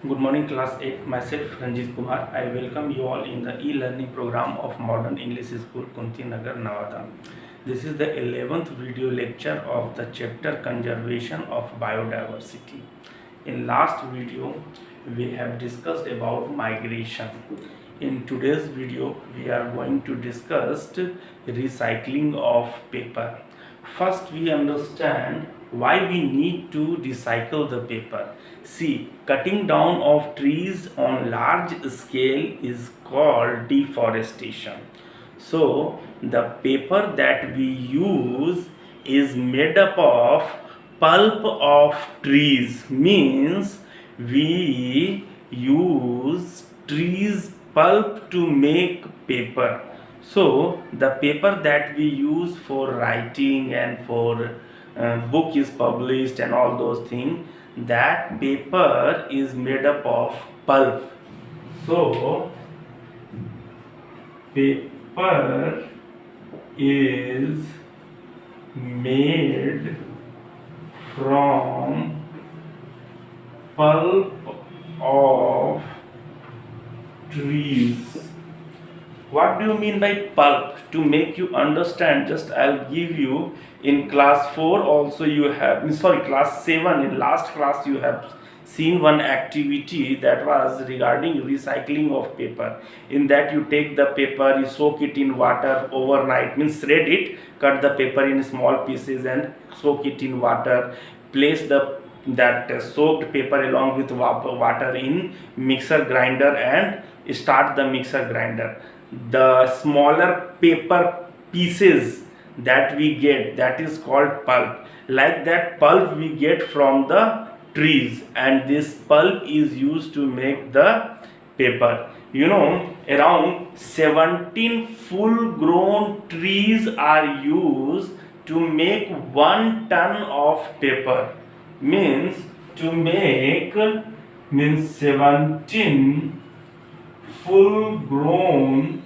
Good morning, class 8. Myself, Ranjit Kumar. I welcome you all in the e-learning program of Modern English School, Kunti Nagar, Navada. This is the 11th video lecture of the chapter Conservation of Biodiversity. In last video, we have discussed about migration. In today's video, we are going to discuss recycling of paper. First, we understand why we need to recycle the paper. See, cutting down of trees on large scale is called deforestation. So, the paper that we use is made up of pulp of trees, means we use trees pulp to make paper. So the paper that we use for writing and for book is published and all those things, that paper is made up of pulp. So paper is made from pulp of trees. What do you mean by pulp? To make you understand, just I'll give you in class 4 also you have, class 7, in last class you have seen one activity that was regarding recycling of paper. In that you take the paper, you soak it in water overnight, means shred it, cut the paper in small pieces and soak it in water, place that soaked paper along with water in mixer grinder and start the mixer grinder. The smaller paper pieces that we get, that is called pulp. Like that pulp we get from the trees, and this pulp is used to make the paper. Around 17 full grown trees are used to make 1 ton of paper. Means to make, means 17 full grown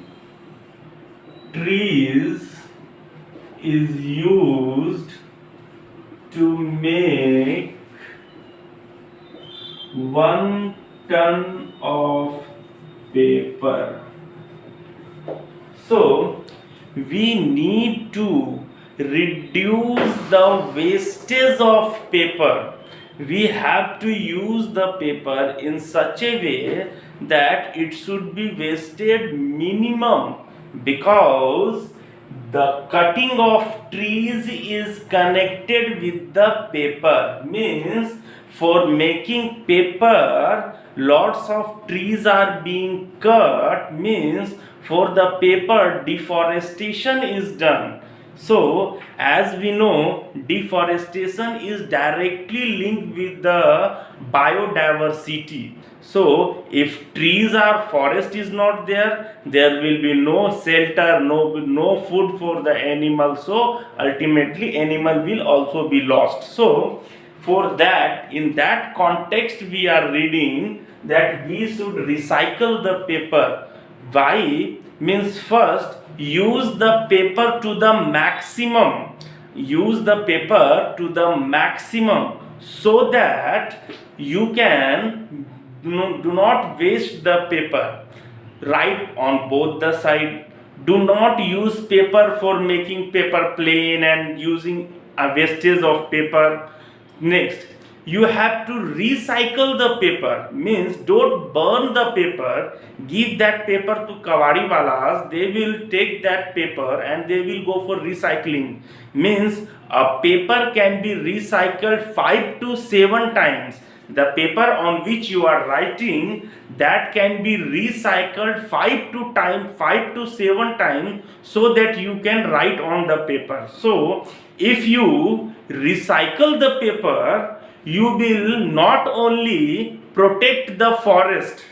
trees is used to make 1 ton of paper. So we need to reduce the wastage of paper. We have to use the paper in such a way that it should be wasted minimum, because the cutting of trees is connected with the paper. Means for making paper lots of trees are being cut, means for the paper deforestation is done. So as we know, deforestation is directly linked with the biodiversity. So if trees are, forest is not there, there will be no shelter, no food for the animal. So ultimately animal will also be lost. So for that, in that context we are reading that we should recycle the paper. Why? Means first, use the paper to the maximum. Use the paper to the maximum so that you can do not waste the paper. Write on both the side. Do not use paper for making paper plain and using a wastage of paper. Next, you have to recycle the paper. Means don't burn the paper, give that paper to kawadi walas, they will take that paper and they will go for recycling. Means a paper can be recycled 5 to 7 times. The paper on which you are writing, that can be recycled 5 to 7 times, so that you can write on the paper. So if you recycle the paper, you will not only protect the forest,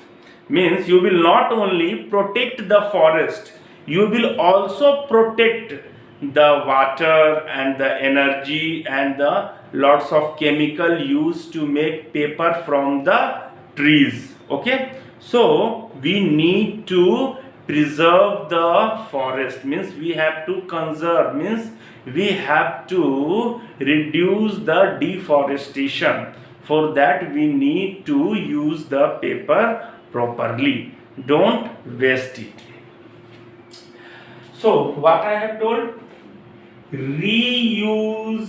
means you will not only protect the forest, you will also protect the water and the energy and the lots of chemical used to make paper from the trees. Okay, so we need to preserve the forest, means we have to conserve, means we have to reduce the deforestation. For that we need to use the paper properly. Don't waste it. So what I have told, reuse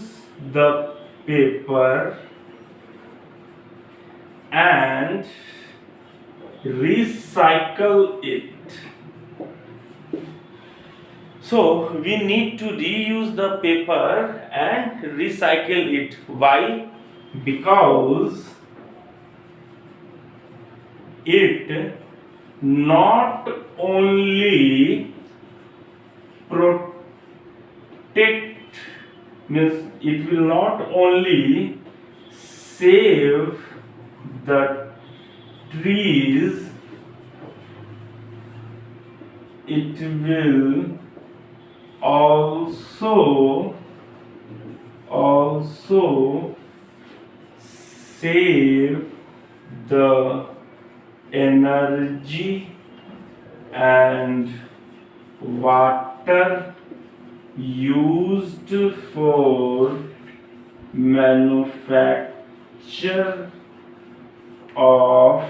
the paper and recycle it. So we need to reuse the paper and recycle it. Why? Because it not only protect, means it will not only save the trees, it will also save the energy and water used for manufacture of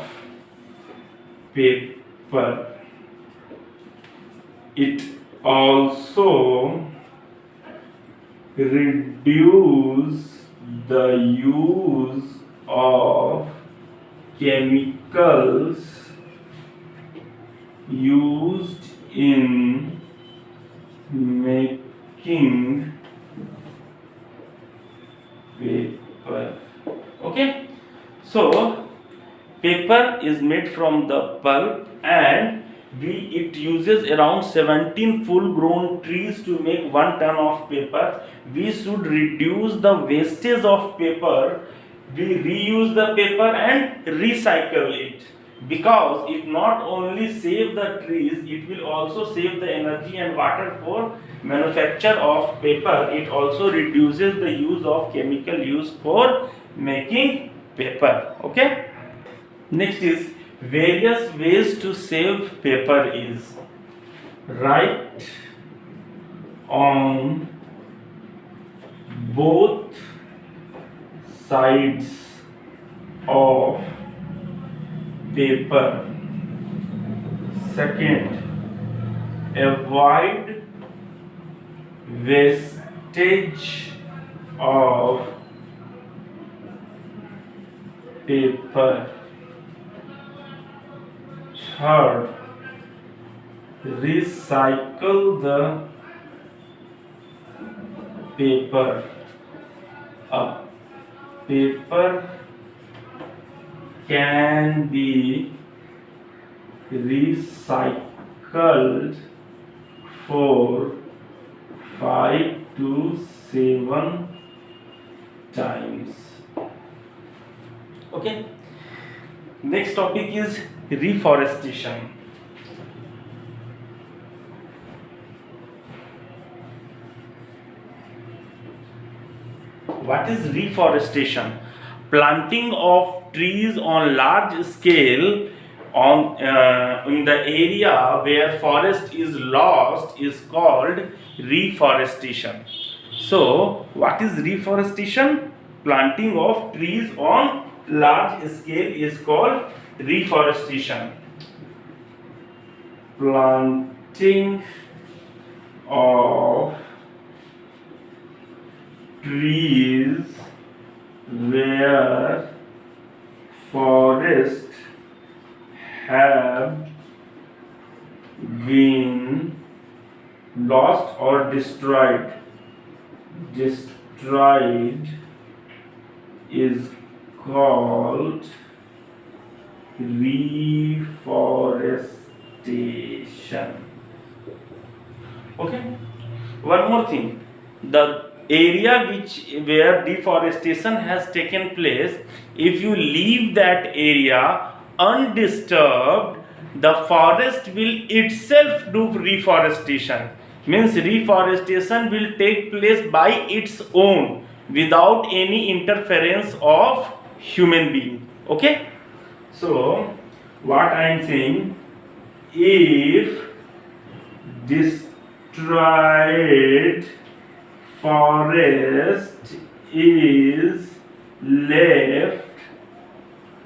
paper. It also reduce the use of chemicals used in making paper. Okay, so paper is made from the pulp, and it uses around 17 full grown trees to make 1 ton of paper. We should reduce the wastage of paper. We reuse the paper and recycle it, because it not only save the trees, it will also save the energy and water for manufacture of paper. It also reduces the use of chemical use for making paper. Okay, next is various ways to save paper is write on both sides of paper. Second, avoid wastage of paper. Third, recycle the paper. A paper can be recycled for 5 to 7 times. Okay, next topic is reforestation. What is reforestation? Planting of trees on large scale in the area where forest is lost is called reforestation. So what is reforestation? Planting of trees on large scale is called reforestation. Planting of trees where forests have been lost or destroyed is called reforestation. Okay, one more thing, the area where deforestation has taken place, if you leave that area undisturbed, the forest will itself do reforestation. Means reforestation will take place by its own without any interference of human being. Okay, so what I am saying, if destroyed forest is left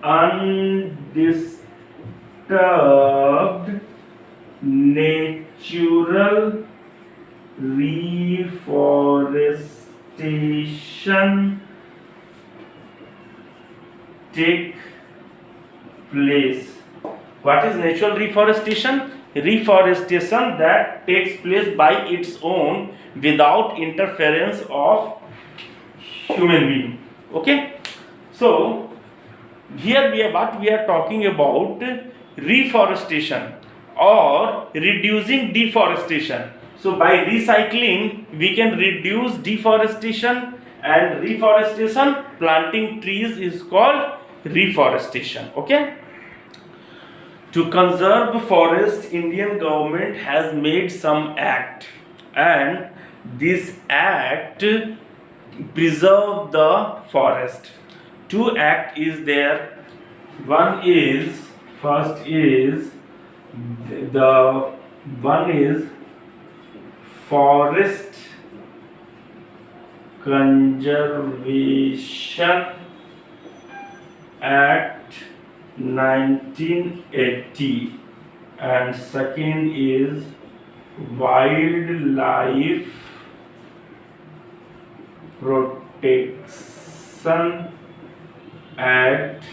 undisturbed natural reforestation take place. What is natural reforestation? Reforestation that takes place by its own without interference of human being. Okay, so here what we are talking about reforestation or reducing deforestation. So by recycling we can reduce deforestation, and reforestation, planting trees, is called reforestation. Okay, to conserve forest, Indian government has made some act, and this act preserve the forest. Two act is there. One is Forest Conservation Act 1980, and second is Wildlife Protection Act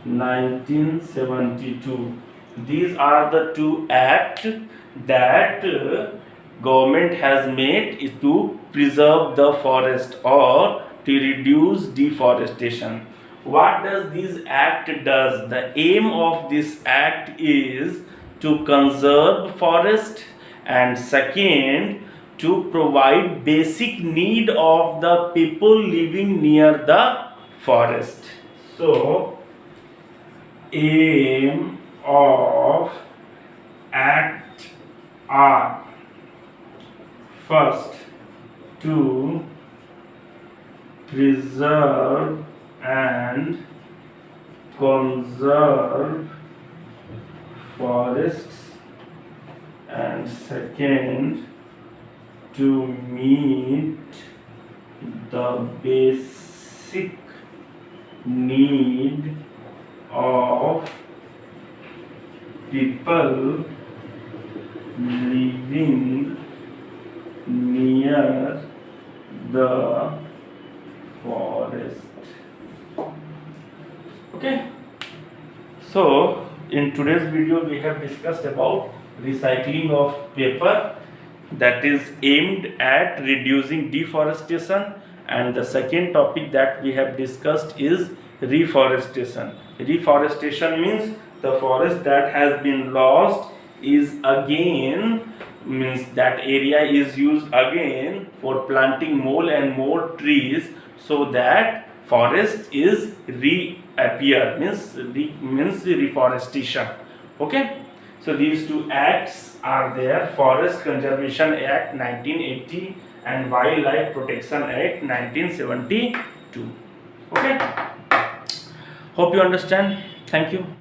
1972. These are the two acts that government has made to preserve the forest or to reduce deforestation. What does this act does? The aim of this act is to conserve forest, and second, to provide basic need of the people living near the forest. So aim of act are: first, to preserve and conserve forests, and second, to meet the basic need of people living near the forest. Okay, so in today's video we have discussed about recycling of paper, that is aimed at reducing deforestation, and the second topic that we have discussed is reforestation. Reforestation means the forest that has been lost is again, means that area is used again for planting more and more trees, so that forest is reappear, means reforestation. Okay, so these two acts are there: Forest Conservation Act 1980 and Wildlife Protection Act 1972. Okay, hope you understand. Thank you.